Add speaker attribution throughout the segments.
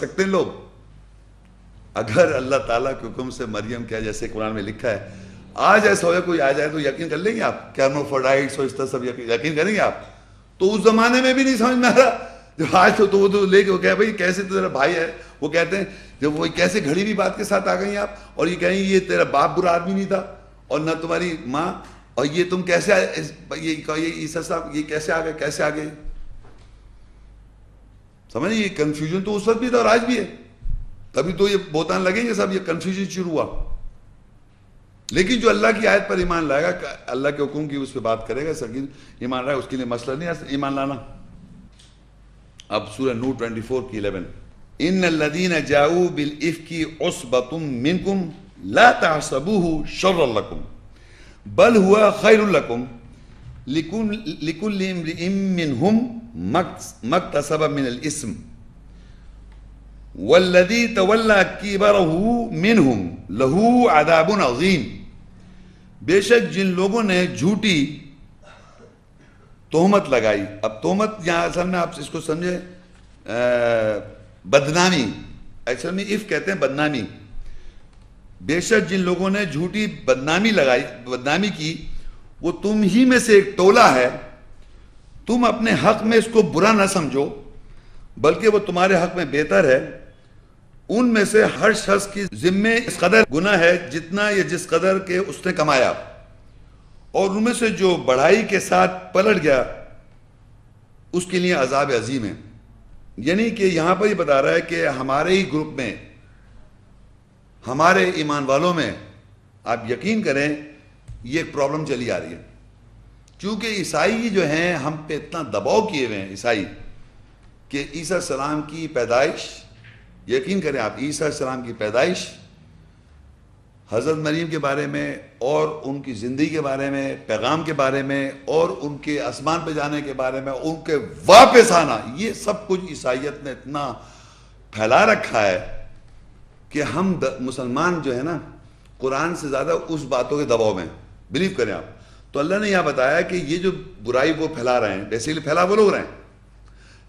Speaker 1: سکتے ہیں لوگ؟ اگر اللہ تعالیٰ کے حکم سے مریم کیا جیسے قرآن میں لکھا ہے آج ایسا ہویا کوئی آ جائے تو یقین کر لیں گے آپ؟ کیرموفرڈائٹس اور اس طرح سب یقین کریں گے آپ؟ تو اس زمانے میں بھی نہیں سمجھ میں آ رہا، جب آج تو وہ تو لے کے وہ کہا بھائی کیسے تیرا بھائی ہے، وہ کہتے ہیں جب وہ کیسے گھڑی ہوئی بات کے ساتھ آ گئی آپ، اور یہ کہیں یہ تیرا باپ برا آدمی نہیں تھا اور نہ تمہاری ماں، اور یہ تم کیسے یہ عیسیٰ صاحب یہ کیسے آ گئے؟ سمجھ یہ کنفیوژن تو اس وقت بھی تھا اور آج بھی ہے، تبھی تو یہ بہتان لگیں گے سب، یہ کنفیوژن شروع ہوا۔ لیکن جو اللہ کی آیت پر ایمان لائے گا، اللہ کے حکم کی اس پہ بات کرے گا، سکین ایمان لائے گا، اس کے لیے مسئلہ نہیں ہے ایمان لانا۔ اب سورہ نور 24 کی 11، ان الذین جاؤوا بالافک عصبۃ منکم لا تحسبوه شرا لکم بل هو خیر لکم لکل امرئ منہم ما اکتسب من الاثم والذی تولى کبرہ منہم لہ عذاب عظیم۔ بے شک جن لوگوں نے جھوٹی تہمت لگائی، اب تہمت یہاں اصل میں آپ اس کو سمجھے بدنامی، اصل میں اف کہتے ہیں بدنامی۔ بے شک جن لوگوں نے جھوٹی بدنامی کی، وہ تم ہی میں سے ایک ٹولہ ہے، تم اپنے حق میں اس کو برا نہ سمجھو بلکہ وہ تمہارے حق میں بہتر ہے۔ ان میں سے ہر شخص کی ذمے اس قدر گناہ ہے جتنا یا جس قدر کے اس نے کمایا، اور ان میں سے جو بڑائی کے ساتھ پلٹ گیا اس کے لیے عذاب عظیم ہے۔ یعنی کہ یہاں پر یہ بتا رہا ہے کہ ہمارے ہی گروپ میں، ہمارے ایمان والوں میں آپ یقین کریں یہ ایک پرابلم چلی آ رہی ہے، چونکہ عیسائی جو ہیں ہم پہ اتنا دباؤ کیے ہوئے ہیں عیسائی کہ عیسیٰ السلام کی پیدائش، یقین کریں آپ عیسیٰ السلام کی پیدائش، حضرت مریم کے بارے میں اور ان کی زندگی کے بارے میں، پیغام کے بارے میں، اور ان کے آسمان پہ جانے کے بارے میں، ان کے واپس آنا، یہ سب کچھ عیسائیت نے اتنا پھیلا رکھا ہے کہ ہم مسلمان جو ہے نا قرآن سے زیادہ اس باتوں کے دباؤ میں، بلیو کریں آپ۔ تو اللہ نے یہاں بتایا کہ یہ جو برائی وہ پھیلا رہے ہیں، بیسیکلی پھیلا وہ لوگ رہے ہیں،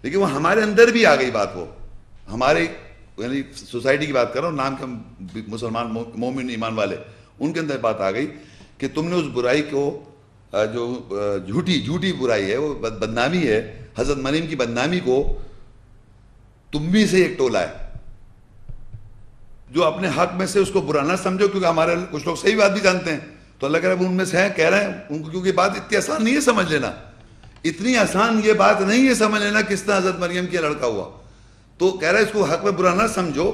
Speaker 1: لیکن وہ ہمارے اندر بھی آ گئی بات، وہ ہمارے یعنی سوسائٹی کی بات کر رہا ہوں، نام کے مسلمان مومن ایمان والے، ان کے اندر بات آ گئی کہ تم نے اس برائی کو جو جھوٹی برائی ہے، وہ بدنامی ہے، حضرت مریم کی بدنامی کو تم بھی سے ایک ٹولہ ہے جو اپنے حق میں سے اس کو برا نہ سمجھو، کیونکہ ہمارے کچھ لوگ صحیح بات بھی جانتے ہیں، تو اللہ کہہ رہا ہے ان میں سے ہیں، کہہ رہے ہیں ان کو، کیونکہ بات اتنی آسان نہیں ہے سمجھ لینا، اتنی آسان یہ بات نہیں ہے سمجھ لینا کس طرح حضرت مریم کی لڑکا ہوا، تو کہہ رہا ہے اس کو حق میں برا نہ سمجھو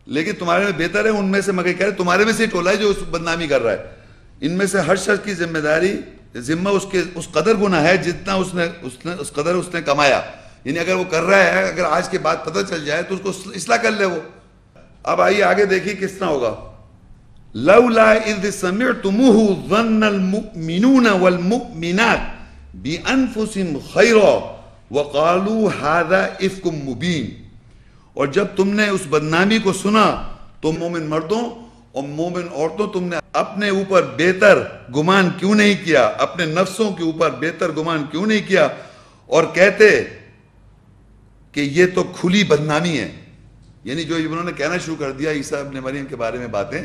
Speaker 1: لیکن تمہارے میں بہتر ہے ان میں سے، مگر کہہ رہے تمہارے میں سے ٹولہ ہے جو اس بدنامی کر رہا ہے۔ ان میں سے ہر شخص کی ذمہ اس قدر گناہ ہے جتنا اس قدر اس نے کمایا، یعنی اگر وہ کر رہا ہے، اگر آج کے بعد پتہ چل جائے تو اس کو اصلاح کر لے وہ۔ اب آئیے آگے دیکھیے کس طرح ہوگا۔ لولا اذ سمعتموه ظن المؤمنون والمؤمنات بانفسهم خیرا وقالوا هذا افک مبین، اور جب تم نے اس بدنامی کو سنا تو مومن مردوں اور مومن عورتوں تم نے اپنے اوپر بہتر گمان کیوں نہیں کیا، اپنے نفسوں کے اوپر بہتر گمان کیوں نہیں کیا، اور کہتے کہ یہ تو کھلی بدنامی ہے، یعنی جو انہوں نے کہنا شروع کر دیا عیسیٰ ابن مریم کے بارے میں باتیں۔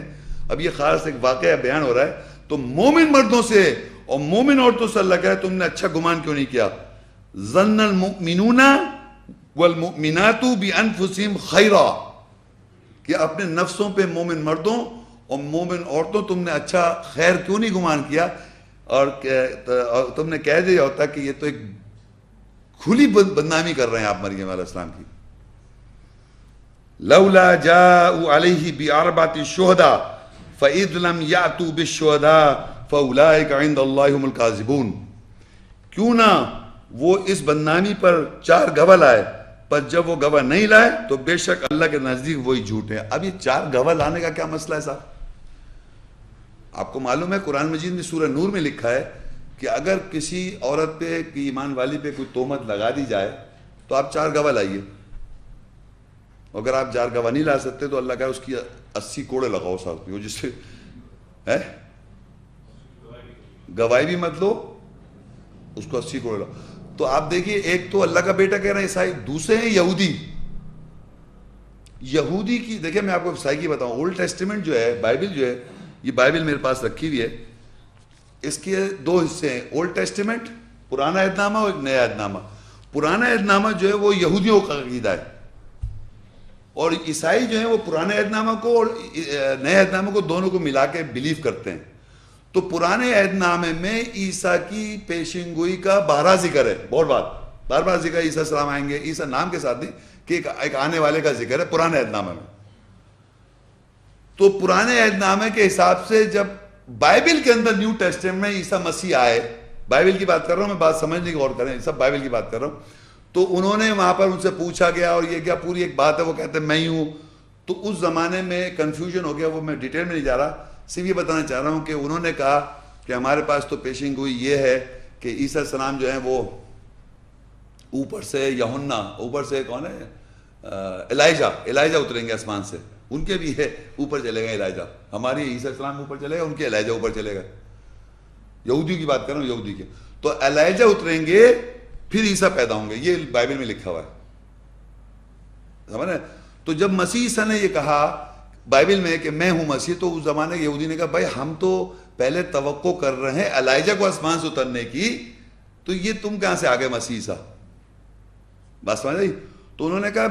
Speaker 1: اب یہ خاص ایک واقعہ بیان ہو رہا ہے، تو مومن مردوں سے اور مومن عورتوں سے اللہ کہے تم نے اچھا گمان کیوں نہیں کیا۔ ظن المؤمنون والمؤمنات بانفسهم خیرا، کہ اپنے نفسوں پہ مومن مردوں اور مومن عورتوں تم نے اچھا خیر کیوں نہیں گمان کیا، اور تم نے کہہ دیا ہوتا کہ یہ تو ایک کھلی بدنامی کر رہے ہیں آپ مریم علیہ السلام کی۔ لولا جاءوا علیہ باربعۃ شہداء فاذ لم یاتوا بالشہداء فاولئک عند اللہ هم الکاذبون، کیوں نہ وہ اس بدنامی پر 4 گواہ لائے، پر جب وہ گواہ نہیں لائے تو بے شک اللہ کے نزدیک وہی جھوٹ ہے۔ اب یہ 4 گواہ لانے کا کیا مسئلہ ہے صاحب؟ آپ کو معلوم ہے قرآن مجید میں سورہ نور میں لکھا ہے کہ اگر کسی عورت پہ کی ایمان والی پہ کوئی تہمت لگا دی جائے تو آپ 4 گواہ لائیے، اگر آپ 4 گواہ نہیں لا سکتے تو اللہ کا اس کی 80 کوڑے لگاؤ ساتھ میں، جس سے گواہی بھی مت لو، اس کو 80 کوڑے لگاؤ۔ تو آپ دیکھیے ایک تو اللہ کا بیٹا کہہ رہے ہیں عیسائی، دوسرے ہیں یہودی، یہودی کی دیکھیں میں آپ کو سائیکی کی بتاؤں, اولڈ ٹیسٹیمنٹ جو ہے, بائبل جو ہے, یہ بائبل میرے پاس رکھی ہوئی ہے, اس کے دو حصے ہیں, اولڈ ٹیسٹیمنٹ پرانا عہد نامہ اور ایک نیا عہد نامہ. پرانا عہد نامہ جو ہے وہ یہودیوں کا عقیدہ ہے, اور عیسائی جو ہیں وہ پرانے عہد نامہ کو اور نئے عہد نامہ کو دونوں کو ملا کے بلیو کرتے ہیں. تو پرانے عہد نامے میں عیسیٰ کی پیشن گوئی کا 12 ذکر ہے, بار بار ذکر ہے, عیسیٰ السلام آئیں گے, عیسیٰ نام کے ساتھ نہیں کہ ایک آنے والے کا ذکر ہے پرانے عہد نامے میں. تو پرانے عہد نامے کے حساب سے جب بائبل کے اندر نیو ٹیسٹمنٹ میں عیسیٰ مسیح آئے, بائبل کی بات کر رہا ہوں میں, بات سمجھنے کی غور کریں, سب بائبل کی بات کر رہا ہوں, تو انہوں نے وہاں پر ان سے پوچھا گیا اور یہ کیا پوری ایک بات ہے, وہ کہتے ہیں میں ہی ہوں. تو اس زمانے میں کنفیوژن ہو گیا, وہ میں ڈیٹیل میں نہیں جا رہا, صرف یہ بتانا چاہ رہا ہوں کہ انہوں نے کہا کہ ہمارے پاس تو پیشن گوئی یہ ہے کہ عیسیٰ السلام جو ہیں وہ اوپر سے یوحنا, اوپر سے کون ہے, الائجہ اتریں گے آسمان سے, ان کے بھی ہے اوپر چلے گا الائجہ, ہماری عیسیٰ السلام اوپر چلے گا, ان کے الائجہ اوپر چلے گا. یہودی کی بات کر رہا ہوں, یہودی کی. تو الائجہ اتریں گے پھر عیسیٰ پیدا ہوں گے, یہ بائبل میں لکھا ہوا ہے, سمجھ رہے. تو جب مسیح عیسیٰ نے یہ کہا بائبل میں کہ میں ہوں مسیح, تو اس زمانے کے یہودی نے کہا بھائی ہم تو پہلے توقع کر رہے ہیں الائجہ کو آسمان سے اترنے کی, تو یہ تم کہاں سے آ گئے مسیح عیسیٰ, بات سمجھ رہی. تو انہوں نے کہا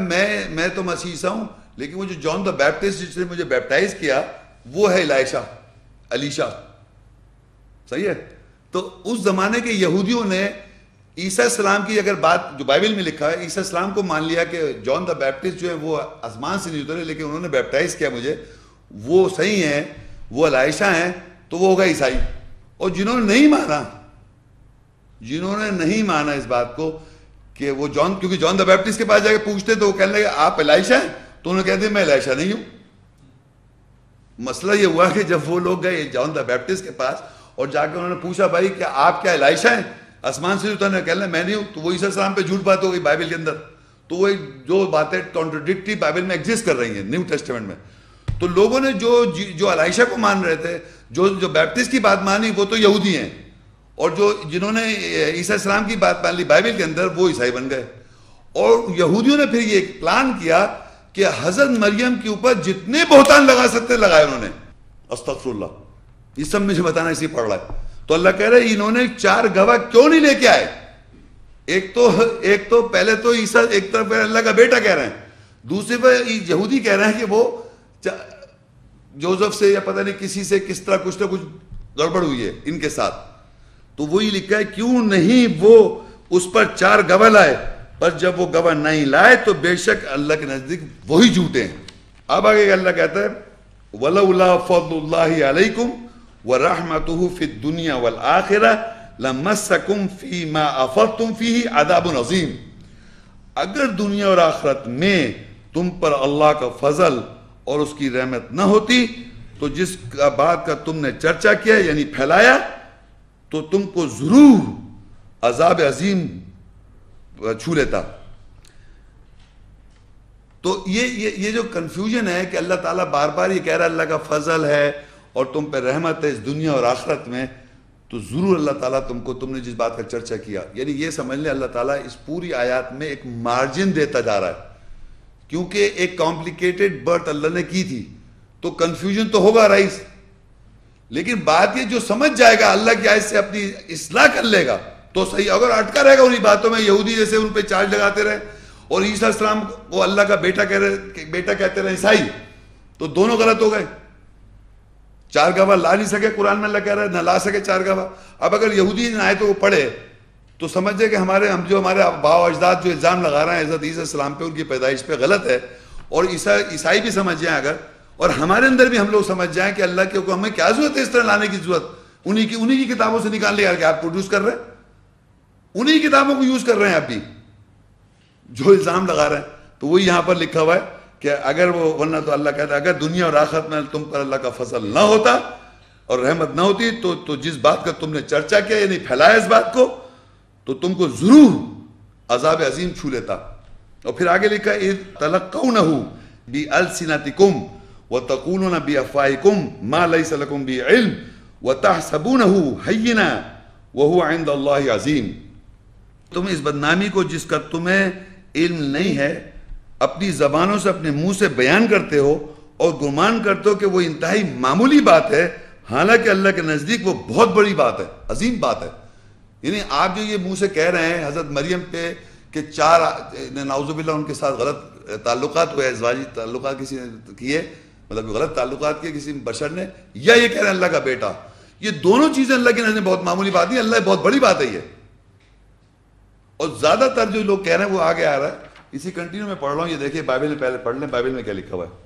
Speaker 1: میں تو مسیح عیسیٰ ہوں, لیکن وہ جو جان دا بیپٹسٹ جس نے مجھے بیپٹائز کیا وہ ہے الیشا, صحیح ہے. تو اس زمانے کے یہودیوں نے عیسیٰ السلام کی اگر بات جو بائبل میں لکھا ہے, عیسیٰ السلام کو مان لیا کہ جان دا بیپٹسٹ جو ہے وہ آسمان سے نہیں اترے, لیکن انہوں نے بیپٹائز کیا مجھے, وہ صحیح ہیں, وہ الیشا ہیں, تو وہ ہوگا عیسائی. اور جنہوں نے نہیں مانا اس بات کو کہ وہ جان, کیونکہ جان دا بیپٹسٹ کے پاس جا کے پوچھتے تو وہ کہنے لگے آپ الیشا ہیں, تو انہوں نے کہتے میں الیشا نہیں ہوں. مسئلہ یہ ہوا کہ جب وہ لوگ گئے جان دا بیپٹسٹ کے پاس اور جا کے انہوں نے پوچھا بھائی کہ آپ کیا الیشا ہیں آسمان سے اترنے, کہنے میں نہیں ہوں, تو وہ عیسیٰ السلام پہ جھوٹ بات ہو گئی بائبل کے اندر. تو وہ جو باتیں کانٹرڈکٹری بائبل میں ایگزسٹ کر رہی ہیں نیو ٹیسٹمنٹ میں. تو لوگوں نے جو الیشا کو مان رہے تھے, جو بیپٹسٹ کی بات مانی, وہ تو یہودی ہیں, اور جنہوں نے عیسیٰ السلام کی بات مان لی بائبل کے اندر وہ عیسائی بن گئے. اور یہودیوں نے پھر یہ پلان کیا کہ حضرت مریم کے اوپر جتنے بہتان لگا سکتے لگائے انہوں نے, استغفر اللہ, یہ سب مجھے بتانا اسی پڑھ رہا ہے. تو اللہ کہہ رہے انہوں نے 4 گواہ کیوں نہیں لے کے آئے. ایک تو پہلے تو عیسیٰ ایک طرف اللہ کا بیٹا کہہ رہے ہیں, دوسرے پہ یہودی کہہ رہے ہیں کہ وہ جوزف سے یا پتہ نہیں کسی سے کس طرح کچھ نہ کچھ گڑبڑ ہوئی ہے ان کے ساتھ. تو وہی لکھا ہے کیوں نہیں وہ اس پر 4 گواہ لائے, پر جب وہ گواہ نہیں لائے تو بے شک اللہ کے نزدیک وہی جھوٹے ہیں. اب آگے اللہ کہتا ہے وَلَوْلَا فَضْلُ اللَّهِ عَلَيْكُمْ وَرَحْمَتُهُ فِي الدُّنْيَا وَالْآخِرَةِ لَمَسَّكُمْ فِي مَا أَفَضْتُمْ فِيهِ عَذَابٌ عَظِيمٌ. اگر دنیا اور آخرت میں تم پر اللہ کا فضل اور اس کی رحمت نہ ہوتی تو جس بات کا تم نے چرچا کیا یعنی پھیلایا, تو تم کو ضرور عذاب عظیم چھو لیتا. تو یہ جو کنفیوژن ہے کہ اللہ تعالیٰ بار بار یہ کہہ رہا ہے اللہ کا فضل ہے اور تم پہ رحمت ہے اس دنیا اور آخرت میں, تو ضرور اللہ تعالیٰ تم نے جس بات کا چرچا کیا, یعنی یہ سمجھ لیں اللہ تعالیٰ اس پوری آیات میں ایک مارجن دیتا جا رہا ہے, کیونکہ ایک کمپلیکیٹڈ برتھ اللہ نے کی تھی تو کنفیوژن تو ہوگا رئیس, لیکن بات یہ جو سمجھ جائے گا اللہ کی آیت سے اپنی اصلاح کر لے گا تو صحیح. اگر اٹکا رہے گا انہی باتوں میں, یہودی جیسے ان پہ چارج لگاتے رہے اور عیسیٰ السلام کو اللہ کا بیٹا کہتے رہے عیسائی, تو دونوں غلط ہو گئے. 4 گواہ لا نہیں سکے, قرآن میں اللہ کہہ رہا ہے نہ لا سکے 4 گواہ. اب اگر یہودی ان آیتوں کو پڑھے تو سمجھ جائے کہ ہمارے آباء و اجداد جو الزام لگا رہے ہیں حضرت عیسیٰ السلام پہ, ان کی پیدائش پہ غلط ہے, اور عیسائی بھی سمجھ جائیں اگر, اور ہمارے اندر بھی ہم لوگ سمجھ جائیں کہ اللہ کے حکم ہمیں کیا ضرورت ہے اس طرح لانے کی ضرورت, انہی کی کتابوں سے نکال لیا کہ آپ پروڈیوس کر رہے ہیں, انہی کتابوں کو یوز کر رہے ہیں آپ بھی جو الزام لگا رہے ہیں. تو وہی یہاں پر لکھا ہوا ہے کہ اگر وہ, ورنہ تو اللہ کہتا ہے اگر دنیا اور آخرت میں تم پر اللہ کا فضل نہ ہوتا اور رحمت نہ ہوتی تو جس بات کا تم نے چرچا کیا یعنی پھیلایا اس بات کو, تو تم کو ضرور عذاب عظیم چھو لیتا. اور پھر آگے لکھا اذ تلقونہ بألسنتکم وتقولون بأفواہکم ما لیس لکم به علم وتحسبونہ ہینا وہو عند اللہ عظیم. تم اس بدنامی کو جس کا تمہیں علم نہیں ہے اپنی زبانوں سے اپنے منہ سے بیان کرتے ہو اور گمان کرتے ہو کہ وہ انتہائی معمولی بات ہے، حالانکہ اللہ کے نزدیک وہ بہت بڑی بات ہے، عظیم بات ہے. یعنی آپ جو یہ منہ سے کہہ رہے ہیں حضرت مریم پہ کہ 4 نعوذ باللہ ان کے ساتھ غلط تعلقات ہوئے، ازواجی تعلقات کسی نے کیے، مطلب غلط تعلقات کیے کسی بشر نے، یا یہ کہہ رہے ہیں اللہ کا بیٹا، یہ دونوں چیزیں اللہ کے نزد بہت معمولی بات نہیں، اللہ بہت بڑی بات ہے یہ. اور زیادہ تر جو لوگ کہہ رہے ہیں وہ آگے آ رہا ہے. اسی کنٹینیو میں پڑھ رہا ہوں، یہ دیکھیں بائبل میں پہلے پڑھ لیں بائبل میں کیا لکھا ہوا ہے.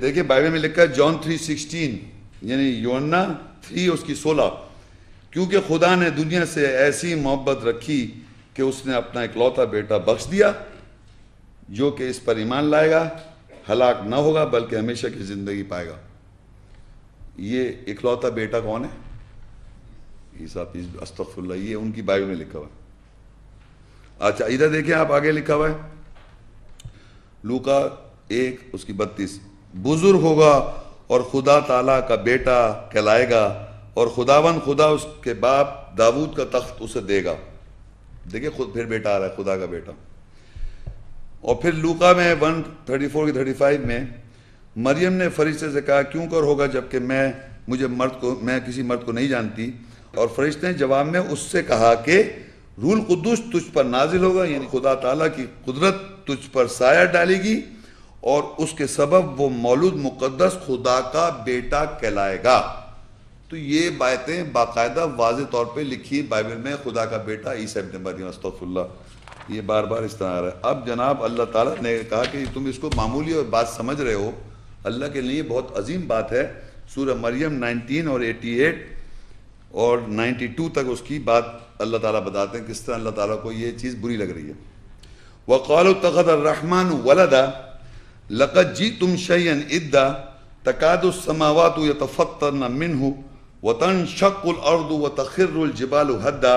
Speaker 1: دیکھیں بائبل میں لکھا ہے جان 3:16، یعنی یوحنا 3 اس کی 16، کیونکہ خدا نے دنیا سے ایسی محبت رکھی کہ اس نے اپنا اکلوتا بیٹا بخش دیا، جو کہ اس پر ایمان لائے گا ہلاک نہ ہوگا بلکہ ہمیشہ کی زندگی پائے گا. یہ اکلوتا بیٹا کون ہے؟ عیسیٰ، استغفر اللہ، یہ ان کی بائبل میں لکھا ہوا ہے. اچھا ادھر دیکھیں آپ، آگے لکھا ہوا ہے لوکا 1 اس کی 32، بزرگ ہوگا اور خدا تعالیٰ کا بیٹا کہلائے گا اور خداوند خدا اس کے باپ داؤد کا تخت اسے دے گا. دیکھیں خود پھر بیٹا آ رہا ہے، خدا کا بیٹا. اور پھر لوکا میں 1:34 کی 35 میں مریم نے فرشتے سے کہا کیوں کر ہوگا جبکہ میں کسی مرد کو نہیں جانتی. اور فرشتے نے جواب میں اس سے کہا کہ روح القدس تجھ پر نازل ہوگا، یعنی خدا تعالیٰ کی قدرت تجھ پر سایہ ڈالے گی اور اس کے سبب وہ مولود مقدس خدا کا بیٹا کہلائے گا. تو یہ باتیں باقاعدہ واضح طور پہ لکھی بائبل میں، خدا کا بیٹا عیسیٰ ابن مریم، استغفر اللہ، یہ بار بار اس طرح آ رہا ہے. اب جناب اللہ تعالیٰ نے کہا کہ تم اس کو معمولی اور بات سمجھ رہے ہو، اللہ کے لیے بہت عظیم بات ہے. سورہ مریم 19 اور 88 اور 92 تک اس کی بات اللہ تعالیٰ بتاتے ہیں کس طرح اللہ تعالیٰ کو یہ چیز بری لگ رہی ہے. وَقَالُوا اتَّخَذَ الرَّحْمَنُ وَلَدًا لَقَدْ جِئْتُمْ شَيْئًا إِدًّا تَكَادُ السَّمَاوَاتُ يَتَفَطَّرْنَ مِنْهُ وَتَنشَقُّ الْأَرْضُ وَتَخِرُّ الْجِبَالُ هَدًّا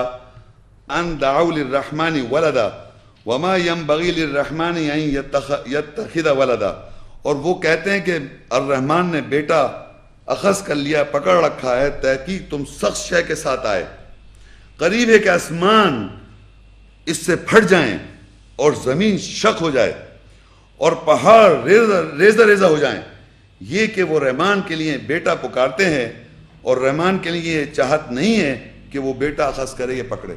Speaker 1: أَن دَعَوْا لِلرَّحْمَنِ وَلَدًا وَمَا يَنبَغِي لِلرَّحْمَنِ أَن يَتَّخِذَ وَلَدًا. اور وہ کہتے ہیں کہ الرحمن نے بیٹا اخذ کر لیا، پکڑ رکھا ہے، تحقیق تم سخت شے کے ساتھ آئے. قریب ہے کہ آسمان اس سے پھٹ جائیں اور زمین شق ہو جائے اور پہاڑ ریزہ ریزہ ہو جائیں، یہ کہ وہ رحمان کے لیے بیٹا پکارتے ہیں اور رحمان کے لیے چاہت نہیں ہے کہ وہ بیٹا اخذ کرے یا پکڑے.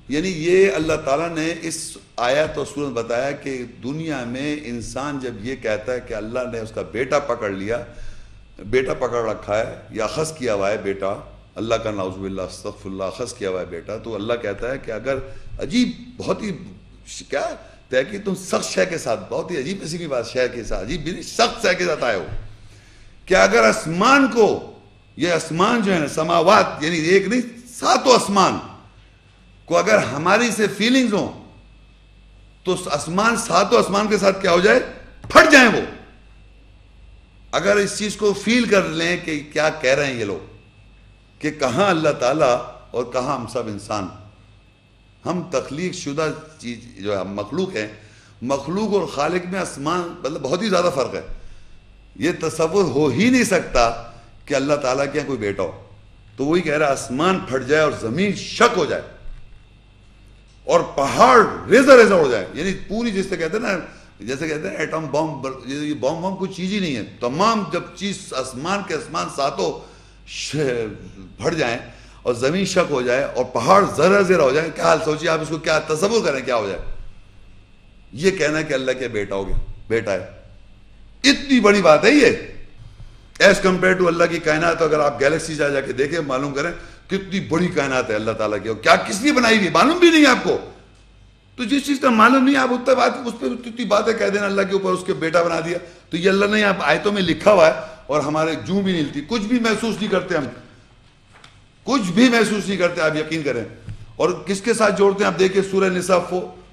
Speaker 1: یعنی یہ اللہ تعالیٰ نے اس آیت اور سورت بتایا کہ دنیا میں انسان جب یہ کہتا ہے کہ اللہ نے اس کا بیٹا پکڑ لیا، بیٹا پکڑ رکھا ہے یا اخذ کیا ہوا ہے بیٹا، اللہ کا نعوذ باللہ استغفر اللہ، اخذ کیا ہوا ہے بیٹا، تو اللہ کہتا ہے کہ اگر عجیب بہت ہی کیا تحقیق تم سخت شے کے ساتھ، بہت ہی عجیب قسم کی بات، شے کے ساتھ عجیب سخت شے کے ساتھ آئے ہو کہ اگر آسمان کو، یہ آسمان جو ہے نا سماوات، یعنی ایک نہیں 7 آسمان کو اگر ہماری سے فیلنگز ہوں تو آسمان 7 آسمان کے ساتھ کیا ہو جائے، پھٹ جائیں وہ. اگر اس چیز کو فیل کر لیں کہ کیا کہہ رہے ہیں یہ لوگ، کہ کہاں اللہ تعالیٰ اور کہاں ہم سب انسان، ہم تخلیق شدہ چیز جو ہے، ہم مخلوق ہیں، مخلوق اور خالق میں آسمان مطلب بہت ہی زیادہ فرق ہے. یہ تصور ہو ہی نہیں سکتا کہ اللہ تعالیٰ کے یہاں کوئی بیٹا ہو. تو وہی کہہ رہا ہے آسمان پھٹ جائے اور زمین شق ہو جائے اور پہاڑ ریزہ ریزہ ہو جائے، یعنی پوری جس سے کہتے ہیں نا، جیسے کہتے ہیں ایٹم بم، یہ بم کوئی چیز ہی نہیں ہے، تمام جب چیز آسمان کے آسمان 7 پھٹ جائیں اور زمین شق ہو جائے اور پہاڑ ذرہ ذرہ ہو جائے، کیا حال سوچیے آپ، اس کو کیا تصور کریں کیا ہو جائے. یہ کہنا ہے کہ اللہ کے بیٹا ہو گیا، بیٹا ہے، اتنی بڑی بات ہے یہ ایز کمپیئر ٹو اللہ کی کائنات. اگر آپ گیلیکسی جا کے دیکھیں، معلوم کریں کتنی بڑی کائنات ہے اللہ تعالیٰ کی، اور کیا کس لیے بنائی ہوئی معلوم بھی نہیں ہے آپ کو. تو جس چیز کا معلوم نہیں آپ اتنا بات، اس پہ اتنی باتیں کہہ دینا اللہ کے اوپر، اس کے بیٹا بنا دیا. تو یہ اللہ نے یہاں آیتوں میں لکھا ہوا ہے اور ہمارے جوں بھی نہیں ہلتی، کچھ بھی محسوس نہیں کرتے، ہم کچھ بھی محسوس نہیں کرتے، آپ یقین کریں. اور کس کے ساتھ جوڑتے ہیں آپ دیکھیں سورہ نساء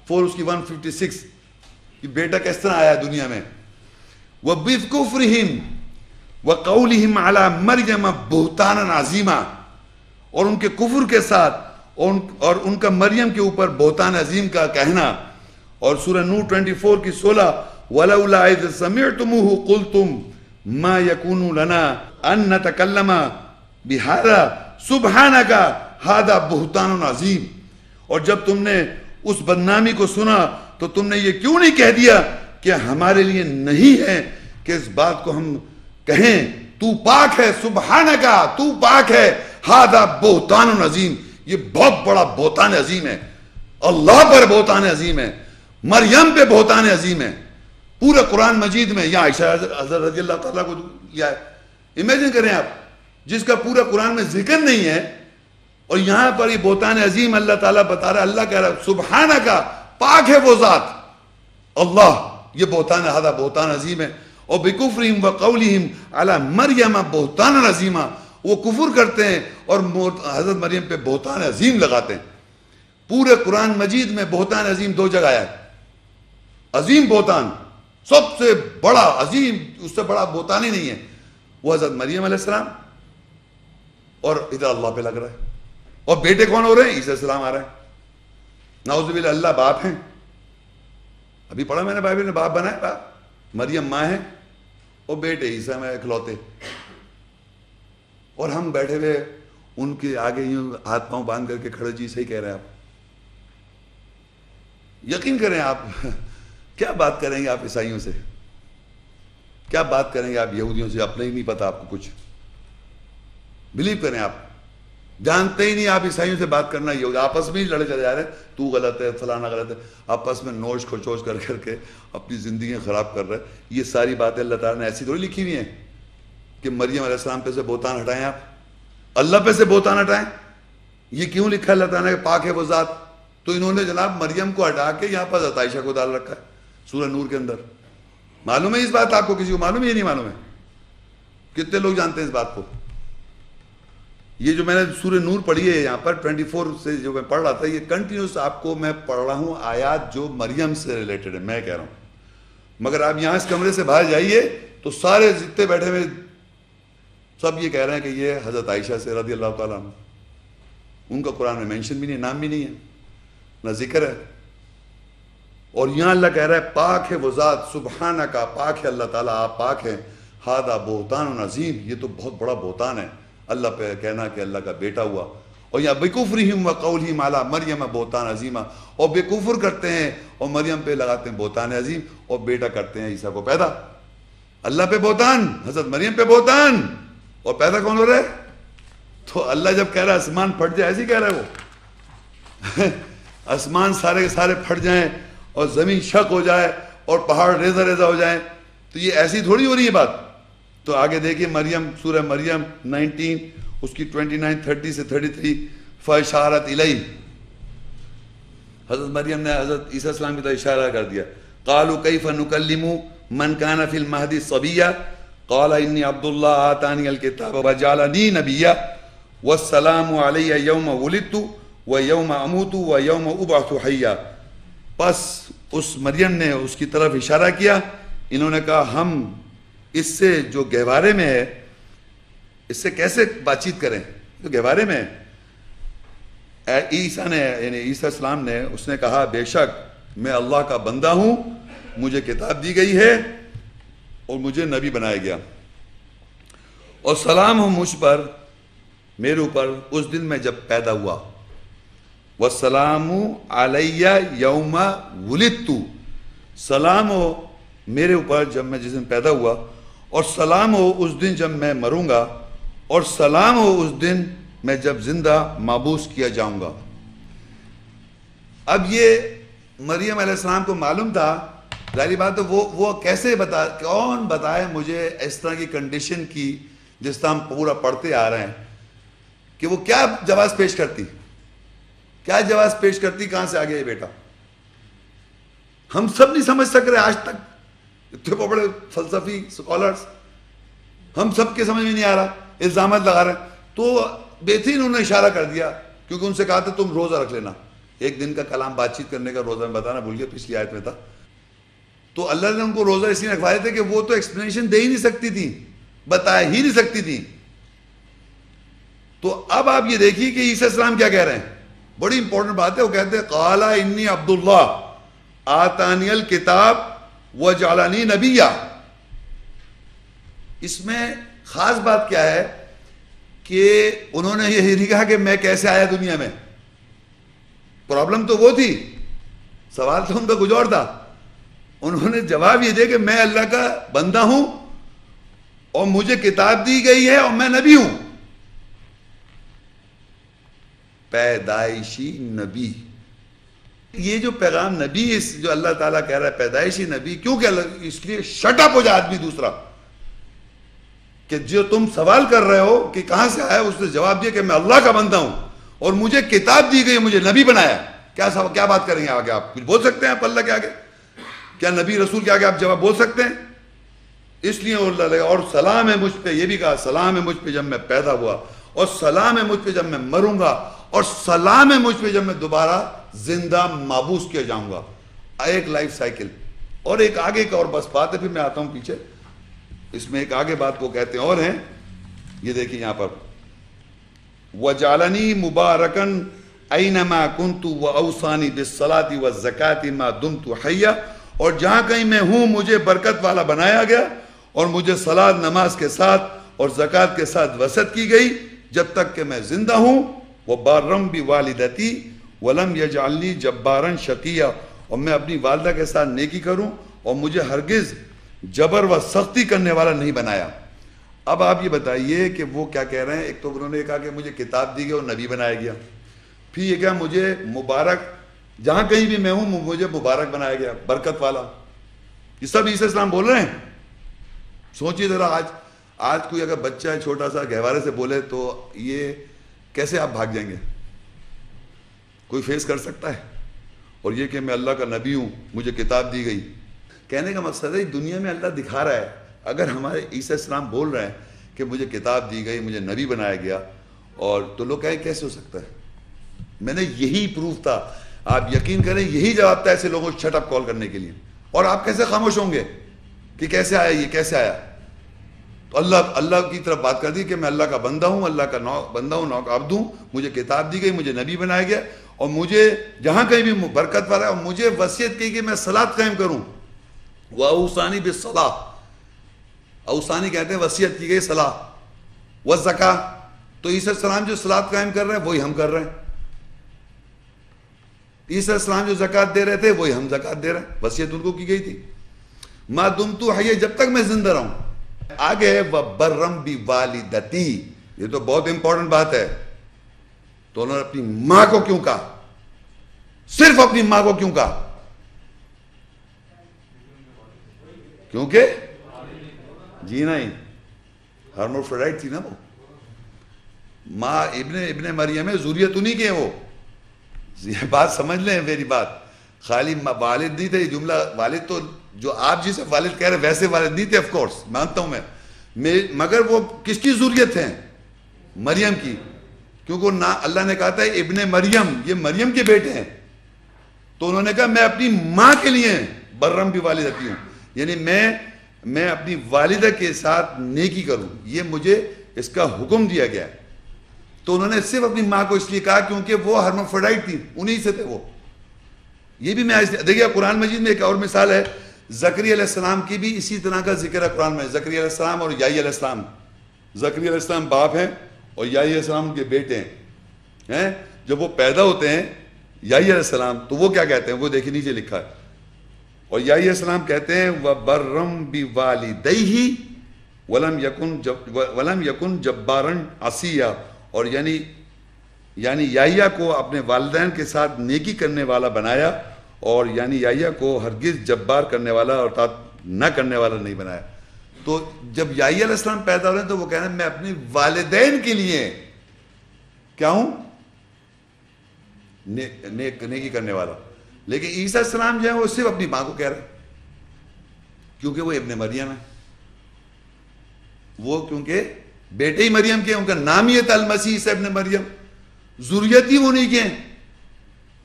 Speaker 1: 4 اس کی 156 کہ بیٹا کس طرح آیا دنیا میں. وَبِذْكُفْرِهِمْ وَقَوْلِهِمْ عَلَى مَرْيَمَ بُهْتَانًا عَظِيمًا، اور ان کے کفر کے ساتھ اور ان کا مریم کے اوپر بہتان عظیم کا کہنا. اور سورہ نور 24 کی 16 وَلَوْلَا إِذْ سَمِعْتُمُوهُ قُلْتُمْ مَا يَكُونُ لَنَا أَن نَّتَكَلَّمَ بِهَذَا سُبْحَانَكَ هَذَا بُهْتَانٌ عَظِيمٌ. اور جب تم نے اس بدنامی کو سنا تو تو تم نے یہ کیوں نہیں کہہ دیا کہ ہمارے لیے نہیں ہے کہ اس بات کو ہم کہیں تو پاک ہے، سبحانکا تو پاک ہے، ہذا بہتان عظیم، یہ بہت بڑا بہتان عظیم ہے، اللہ پر بہتان عظیم ہے، مریم پہ بہتان عظیم ہے. پورے قرآن مجید میں یا عائشہ حضرت رضی اللہ تعالیٰ کو لیا ہے. امیجن کریں آپ، جس کا پورا قرآن میں ذکر نہیں ہے اور یہاں پر یہ بہتان عظیم اللہ تعالیٰ بتا رہا ہے. اللہ کہہ رہا ہے سبحانکا پاک ہے وہ ذات اللہ، یہ بہتان ہے، ہذا بہتان عظیم ہے. اور بکفرہم وقولہم علی مریم بہتان عظیما، وہ کفر کرتے ہیں اور حضرت مریم پہ بہتان عظیم لگاتے ہیں. پورے قرآن مجید میں بہتان عظیم 2 جگہ آیا ہے. عظیم بہتان سب سے بڑا عظیم، اس سے بڑا بہتان ہی نہیں ہے، وہ حضرت مریم علیہ السلام، اور ادھر اللہ پہ لگ رہا ہے. اور بیٹے کون ہو رہے ہیں؟ عیسیٰ علیہ السلام آ رہے ہیں. نعوذ باللہ، اللہ باپ ہیں. ابھی پڑھا میں نے بائبل میں، باپ بنا ہے، باپ مریم ماں ہے اور بیٹے عیسیٰ میں اکلوتے. اور ہم بیٹھے ہوئے ان کے آگے یوں ہاتھ پاؤں باندھ کر کے کھڑے، جی صحیح کہہ رہے ہیں آپ. یقین کریں آپ کیا بات کریں گے آپ عیسائیوں سے، کیا بات کریں گے آپ یہودیوں سے؟ اپنا ہی نہیں پتا آپ کو کچھ. بلیو کریں، آپ جانتے ہی نہیں آپ عیسائیوں سے بات کرنا. یہ آپس میں ہی لڑے چلے جا رہے ہیں، تو غلط ہے فلانا غلط ہے، آپس میں نوچ کھچوچ کر کر کے اپنی زندگیاں خراب کر رہے ہیں. یہ ساری باتیں اللہ تعالیٰ نے ایسی تھوڑی لکھی ہوئی ہیں کہ مریم علیہ السلام پہ سے بہتان ہٹائیں، آپ اللہ پہ سے بہتان ہٹائیں. یہ کیوں لکھا ہے اللہ تعالیٰ نے کہ پاک ہے وہ ذات؟ تو انہوں نے جناب مریم کو ہٹا کے یہاں پر حضرت عائشہ کو ڈال رکھا ہے سورہ نور کے اندر. معلوم ہے اس بات آپ کو؟ کسی کو معلوم ہے؟ یہ نہیں معلوم ہے؟ کتنے لوگ جانتے ہیں اس بات کو؟ یہ جو میں نے سورہ نور پڑھی ہے یہاں پر 24 سے جو میں پڑھ رہا تھا، یہ کنٹینیوس آپ کو میں پڑھ رہا ہوں آیات جو مریم سے ریلیٹڈ ہے. میں کہہ رہا ہوں مگر آپ یہاں اس کمرے سے باہر جائیے تو سارے جتنے بیٹھے ہوئے سب یہ کہہ رہے ہیں کہ یہ حضرت عائشہ سے رضی اللہ تعالیٰ عنہ. ان کا قرآن میں مینشن بھی نہیں، نام بھی نہیں ہے، نہ ذکر ہے. اور یہاں اللہ کہہ رہا ہے پاک ہے وہ ذات، سبحانکا پاک ہے اللہ تعالیٰ، آپ پاک ہیں، ہذا بہتان عظیم، یہ تو بہت بڑا بہتان ہے اللہ پہ کہنا کہ اللہ کا بیٹا ہوا. اور یہاں بکفرہم وقولہم علی مریم بہتان عظیما، اور بے کفر کرتے ہیں اور مریم پہ لگاتے ہیں بہتان عظیم، اور بیٹا کرتے ہیں عیسیٰ کو پیدا. اللہ پہ بہتان، حضرت مریم پہ بہتان، اور پیدا کون ہو رہا ہے؟ تو اللہ جب کہہ رہا ہے آسمان پھٹ جائے، ایسے ہی کہہ رہا ہے وہ آسمان سارے کے سارے پھٹ جائیں اور زمین شق ہو جائے اور پہاڑ ریزہ ریزہ ہو جائیں، تو یہ ایسی تھوڑی ہو رہی ہے بات. تو آگے دیکھیے مریم، سورہ مریم 19 اس کی 29 30 سے 33، فاشارت الیہ، حضرت مریم نے حضرت عیسیٰ السلام کی طرف اشارہ کر دیا. قالوا کیف نکلم من کان فی المہدی صبیا قال انی عبد اللہ آتانی الکتاب وجعلنی نبیا والسلام علی یوم ولدت ویوم اموت ویوم ابعث حیا. پس اس مریم نے اس کی طرف اشارہ کیا. انہوں نے کہا ہم اس سے جو گہوارے میں ہے اس سے کیسے بات چیت کریں جو گہوارے میں ہے. عیسیٰ نے یعنی عیسیٰ السلام نے اس نے کہا بے شک میں اللہ کا بندہ ہوں، مجھے کتاب دی گئی ہے اور مجھے نبی بنایا گیا، اور سلام ہو مجھ پر، میرے اوپر اس دن میں جب پیدا ہوا. والسلام علی یوم ولدت، سلام ہو میرے اوپر جب میں جس دن پیدا ہوا، اور سلام ہو اس دن جب میں مروں گا، اور سلام ہو اس دن میں جب زندہ مابعوث کیا جاؤں گا. اب یہ مریم علیہ السلام کو معلوم تھا، ظاہری بات ہے وہ کیسے کون بتائے مجھے اس طرح کی کنڈیشن کی جس طرح ہم پورا پڑھتے آ رہے ہیں کہ وہ کیا جواز پیش کرتی، کیا جواز پیش کرتی، کہاں سے آ گیا یہ بیٹا. ہم سب نہیں سمجھ سک رہے آج تک، اتنے بڑے فلسفی سکالرز، ہم سب کے سمجھ میں نہیں آ رہا، الزامات لگا رہے ہیں. تو بہترین انہوں نے اشارہ کر دیا کیونکہ ان سے کہا تھا تم روزہ رکھ لینا، ایک دن کا کلام بات چیت کرنے کا روزہ میں بتانا بھول گیا، پچھلی آیت میں تھا. تو اللہ نے ان کو روزہ اس لیے رکھوائے تھے کہ وہ تو ایکسپلینیشن دے ہی نہیں سکتی تھی، بتا ہی نہیں سکتی تھی. تو اب آپ یہ دیکھیے کہ عیسیٰ السلام کیا کہہ رہے ہیں، بڑی امپورٹنٹ بات ہے. وہ کہتے ہیں قال انی عبد اللہ آتانی الکتاب وجعلنی نبیا. اس میں خاص بات کیا ہے کہ انہوں نے یہ نہیں کہا کہ میں کیسے آیا دنیا میں. پرابلم تو وہ تھی، سوال تو ان کا کچھ اور تھا. انہوں نے جواب یہ دیا کہ میں اللہ کا بندہ ہوں اور مجھے کتاب دی گئی ہے اور میں نبی ہوں. پیدائشی نبی. یہ جو پیغام نبی جو اللہ تعالیٰ کہہ رہا ہے پیدائشی نبی, کیوں کہ اس لیے شٹ اپ ہو جائے آدمی دوسرا, کہ جو تم سوال کر رہے ہو کہ کہاں سے آیا, اس نے جواب دیا کہ میں اللہ کا بندہ ہوں اور مجھے کتاب دی گئی, مجھے نبی بنایا. کیا بات کریں گے آگے؟ آپ کچھ بول سکتے ہیں آپ اللہ کے آگے؟ کیا نبی رسول کے آگے آپ جواب بول سکتے ہیں؟ اس لیے اللہ لگا, اور سلام ہے مجھ پہ, یہ بھی کہا سلام ہے مجھ پہ جب میں پیدا ہوا, اور سلام ہے مجھ پہ جب میں مروں گا, اور سلام ہے مجھ پہ جب میں دوبارہ زندہ مابوس کیا جاؤں گا. ایک لائف سائیکل. اور ایک آگے کا اور بس بات ہے, پھر میں آتا ہوں پیچھے. اس میں ایک آگے بات کو کہتے ہیں اور ہیں, یہ دیکھیں یہاں پر, وَجَعَلَنِي مُبَارَكًا أَيْنَمَا كُنْتُ وَأَوْصَانِي بِالصَّلَاةِ وَالزَّكَاةِ مَا دُمْتُ حَيًّا. اور جہاں کہیں میں ہوں مجھے برکت والا بنایا گیا, اور مجھے صلاۃ نماز کے ساتھ اور زکوٰۃ کے ساتھ وصیت کی گئی جب تک کہ میں زندہ ہوں. وَبَارًّا بِوَالِدَتِي وَلَمْ يَجْعَلْنِي جَبَّارًا شَقِيًّا. اور میں اپنی والدہ کے ساتھ نیکی کروں اور مجھے ہرگز جبر و سختی کرنے والا نہیں بنایا. اب آپ یہ بتائیے کہ وہ کیا کہہ رہے ہیں؟ ایک تو انہوں نے کہا کہ مجھے کتاب دی گئی اور نبی بنایا گیا. پھر یہ کہا مجھے مبارک, جہاں کہیں بھی میں ہوں مجھے مبارک بنایا گیا, برکت والا. یہ سب عیسیٰ السلام بول رہے ہیں. سوچیے ذرا, آج کوئی اگر بچہ ہے چھوٹا سا گہوارے سے بولے تو یہ کیسے آپ بھاگ جائیں گے؟ کوئی فیس کر سکتا ہے؟ اور یہ کہ میں اللہ کا نبی ہوں, مجھے کتاب دی گئی. کہنے کا مقصد ہے دنیا میں اللہ دکھا رہا ہے, اگر ہمارے عیسیٰ السلام بول رہے ہیں کہ مجھے کتاب دی گئی, مجھے نبی بنایا گیا, اور تو لوگ کہیں کیسے ہو سکتا ہے؟ میں نے یہی پروف تھا, آپ یقین کریں یہی جواب تھا ایسے لوگوں کو شٹ اپ کال کرنے کے لیے. اور آپ کیسے خاموش ہوں گے کہ کیسے آیا, یہ کیسے آیا؟ تو اللہ کی طرف بات کر دی کہ میں اللہ کا بندہ ہوں, اللہ کا بندہ ہوں, عبد ہوں, مجھے کتاب دی گئی, مجھے نبی بنایا گیا, اور مجھے جہاں کہیں بھی برکت والا ہے, اور مجھے وصیت کی کہ میں صلاۃ قائم کروں. وَأَوْصَانِي بِالصَّلَاةِ, اوصانی کہتے ہیں وصیت کی گئی صلاح. وَالزَّكَاةِ, تو عیسیٰ السلام جو صلاۃ قائم کر رہے ہیں وہی ہم کر رہے ہیں. عیسیٰ السلام جو زکوٰۃ دے رہے تھے وہی ہم زکوٰۃ دے رہے ہیں, وصیت ان کو کی گئی تھی. مَا دُمْتُ حَيًّا, جب تک میں زندہ رہوں. آگے ہے وَبَرًّا بِوَالِدَتِي, یہ تو بہت امپورٹنٹ بات ہے. تو انہوں نے اپنی ماں کو کیوں کہا؟ صرف اپنی ماں کو کیوں کہا؟ کیونکہ جی نہیں, ہرموفرڈائٹ تھی نا وہ ماں. ابن مریم ہے, ذریت انہی کے وہ. یہ بات سمجھ لیں میری بات, خالی والد نہیں تھے. یہ جملہ والد تو جو آپ جسے والد کہہ رہے ویسے والد نہیں تھے, آف کورس مانتا ہوں میں, مگر وہ کس کی ذریت ہیں؟ مریم کی. کیونکہ اللہ نے کہا تھا ابن مریم, یہ مریم کے بیٹے ہیں. تو انہوں نے کہا میں اپنی ماں کے لیے برم بھی والدتی ہوں, یعنی میں اپنی والدہ کے ساتھ نیکی کروں, یہ مجھے اس کا حکم دیا گیا ہے. تو انہوں نے صرف اپنی ماں کو اس لیے کہا کیونکہ وہ ہرمافرڈائٹ تھی, انہی سے تھے وہ. یہ بھی میں دیکھیے قرآن مجید میں ایک اور مثال ہے, زکریا علیہ السلام کی بھی اسی طرح کا ذکر ہے قرآن میں. زکریا علیہ السلام اور یحییٰ علیہ السلام. زکریا علیہ السلام باپ ہیں اور یحییٰ علیہ السلام کے بیٹے ہیں. جب وہ پیدا ہوتے ہیں یحییٰ علیہ السلام, تو وہ کیا کہتے ہیں؟ وہ دیکھیں نیچے لکھا ہے. اور یحییٰ علیہ السلام کہتے ہیں وَبَرًّا بِوَالِدَيْهِ وَلَمْ يَكُنْ جَبَّارًا عَصِيًّا, اور یعنی یحییٰ کو اپنے والدین کے ساتھ نیکی کرنے والا بنایا, اور یعنی یحییٰ کو ہرگز جبار کرنے والا اور اطاعت نہ کرنے والا نہیں بنایا. تو جب یحییٰ علیہ السلام پیدا ہو رہے ہیں تو وہ کہہ رہے ہیں میں اپنے والدین کے لیے کیا ہوں؟ نیکی کرنے والا. لیکن عیسیٰ السلام جو ہے وہ صرف اپنی ماں کو کہہ رہے ہیں کیونکہ وہ ابن مریم ہے. وہ کیونکہ بیٹے ہی مریم کے ہیں, ان کا نام ہی ہے المسیح عیسیٰ ابن مریم, ذریت ہی وہ نہیں کے ہیں,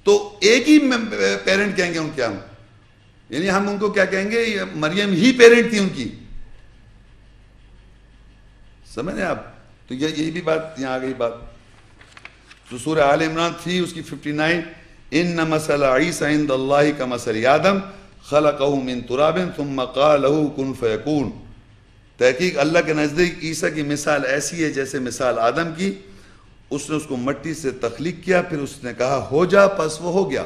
Speaker 1: تو ایک ہی پیرنٹ کہیں گے ان کے. ہم یعنی ہم ان کو کیا کہیں گے؟ مریم ہی پیرنٹ تھی ان کی. سمجھیں آپ؟ تو یہی بھی بات یہاں آ گئی بات. تو سورہ آل عمران 3 اس کی 59, ان مثل عیسیٰ عند اللہ کمثل آدم خلقہ من تراب ثم قال له کن فیکون. تحقیق اللہ کے نزدیک عیسیٰ کی مثال ایسی ہے جیسے مثال آدم کی, اس نے اس کو مٹی سے تخلیق کیا, پھر اس نے کہا ہو جا, پس وہ ہو گیا.